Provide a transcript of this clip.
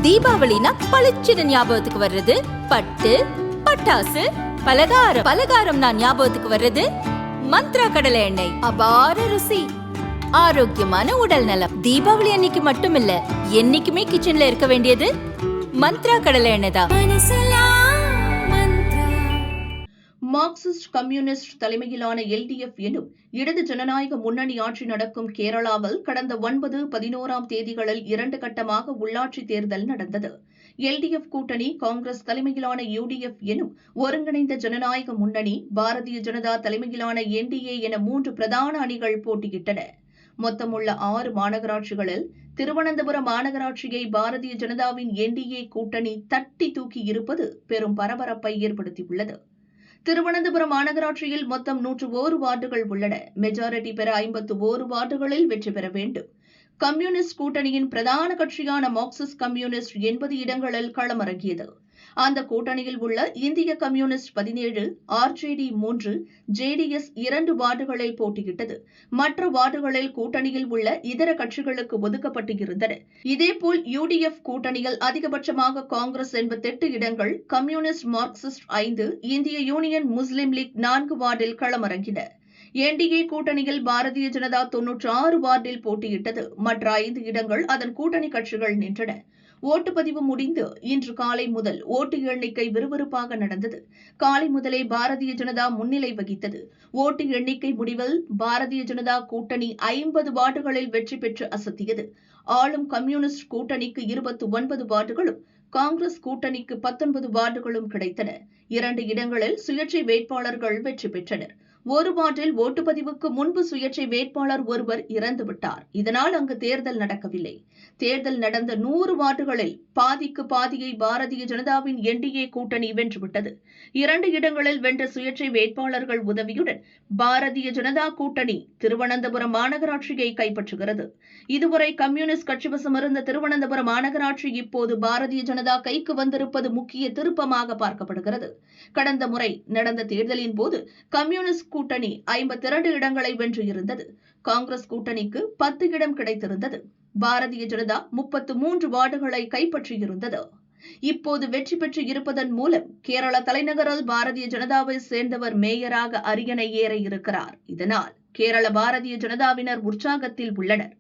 தீபாவளினா பளிச்சுன்னு ஞாபகத்துக்கு வர்றது பட்டு, பட்டாசு, பலகாரம் நான் ஞாபகத்துக்கு வர்றது மந்த்ரா கடலை எண்ணெய். அபார ருசி, ஆரோக்கியமான உடல் நலம். தீபாவளி அன்னைக்கு மட்டும் இல்ல, என்னைக்குமே கிச்சன்ல இருக்க வேண்டியது மந்த்ரா கடலை எண்ணெய் தான். மார்க்சிஸ்ட் கம்யூனிஸ்ட் தலைமையிலான எல்டிஎஃப் எனும் இடது ஜனநாயக முன்னணி ஆட்சி நடக்கும் கேரளாவில் கடந்த 9, 11 தேதிகளில் 2 கட்டமாக உள்ளாட்சி தேர்தல் நடந்தது. எல்டிஎஃப் கூட்டணி, காங்கிரஸ் தலைமையிலான யுடிஎஃப் எனும் ஒருங்கிணைந்த ஜனநாயக முன்னணி, பாரதிய ஜனதா தலைமையிலான என்டிஏ என 3 பிரதான அணிகள் போட்டியிட்டன. மொத்தமுள்ள 6 மாநகராட்சிகளில் திருவனந்தபுரம் மாநகராட்சியை பாரதிய ஜனதாவின் என்டிஏ கூட்டணி தட்டி தூக்கி இருப்பது பெரும் பரபரப்பை ஏற்படுத்தியுள்ளது. திருவனந்தபுரம் மாநகராட்சியில் மொத்தம் 101 வார்டுகள் உள்ளன. மெஜாரிட்டி பெற 51 வார்டுகளில் வெற்றி பெற வேண்டும். கம்யூனிஸ்ட் கூட்டணியின் பிரதான கட்சியான மார்க்சிஸ்ட் கம்யூனிஸ்ட் 80 இடங்களில் களமிறங்கியது. அந்த கூட்டணியில் உள்ள இந்திய கம்யூனிஸ்ட் 17, ஆர்ஜேடி 3, ஜேடிஎஸ் 2 வார்டுகளில் போட்டியிட்டது. மற்ற வார்டுகளில் கூட்டணியில் உள்ள இதர கட்சிகளுக்கு ஒதுக்கப்பட்டிருந்தன. இதேபோல் யுடிஎஃப் கூட்டணியில் அதிகபட்சமாக காங்கிரஸ் 88 இடங்கள், கம்யூனிஸ்ட் மார்க்சிஸ்ட் 5, இந்திய யூனியன் முஸ்லீம் லீக் 4 வார்டில் களமிறங்கின. என்டிஏ கூட்டணியில் பாரதிய ஜனதா 96 வார்டில் போட்டியிட்டது. மற்ற 5 இடங்கள் அதன் கூட்டணி கட்சிகள் நின்றன. ஓட்டுப்பதிவு முடிந்து இன்று காலை முதல் ஓட்டு எண்ணிக்கை விறுவிறுப்பாக நடந்தது. காலை முதலே பாரதிய ஜனதா முன்னிலை வகித்தது. ஓட்டு எண்ணிக்கை முடிவில் பாரதிய ஜனதா கூட்டணி 50 வார்டுகளில் வெற்றி பெற்று அசத்தியது. ஆளும் கம்யூனிஸ்ட் கூட்டணிக்கு 29 வார்டுகளும், காங்கிரஸ் கூட்டணிக்கு 19 வார்டுகளும் கிடைத்தன. 2 இடங்களில் சுயேட்சை வேட்பாளர்கள் வெற்றி பெற்றனர். ஒரு வார்டில் ஓட்டுப்பதிவுக்கு முன்பு சுயேட்சை வேட்பாளர் ஒருவர் இறந்துவிட்டார். இதனால் அங்கு தேர்தல் நடக்கவில்லை. தேர்தல் நடந்த 100 வார்டுகளில் பாதிக்கு பாதியை பாரதிய ஜனதாவின் என்டிஏ கூட்டணி வென்றுவிட்டது. 2 இடங்களில் வென்ற சுயேட்சை வேட்பாளர்கள் உதவியுடன் பாரதிய ஜனதா கூட்டணி திருவனந்தபுரம் மாநகராட்சியை கைப்பற்றுகிறது. இதுவரை கம்யூனிஸ்ட் கட்சிவசம் இருந்த திருவனந்தபுரம் மாநகராட்சி இப்போது பாரதிய ஜனதா கைக்கு வந்திருப்பது முக்கிய திருப்பமாக பார்க்கப்படுகிறது. கடந்த முறை நடந்த தேர்தலின் போது கம்யூனிஸ்ட் கூட்டணி 52 இடங்களை வென்று இருந்தது. காங்கிரஸ் கூட்டணிக்கு 10 இடம் கிடைத்திருந்தது. பாரதிய ஜனதா 33 வார்டுகளை கைப்பற்றியிருந்தது. இப்போது வெற்றி பெற்று இருப்பதன் மூலம் கேரள தலைநகரில் பாரதிய ஜனதாவை சேர்ந்தவர் மேயராக அரியணை ஏற இருக்கிறார். இதனால் கேரள பாரதிய ஜனதாவினர் உற்சாகத்தில் உள்ளனர்.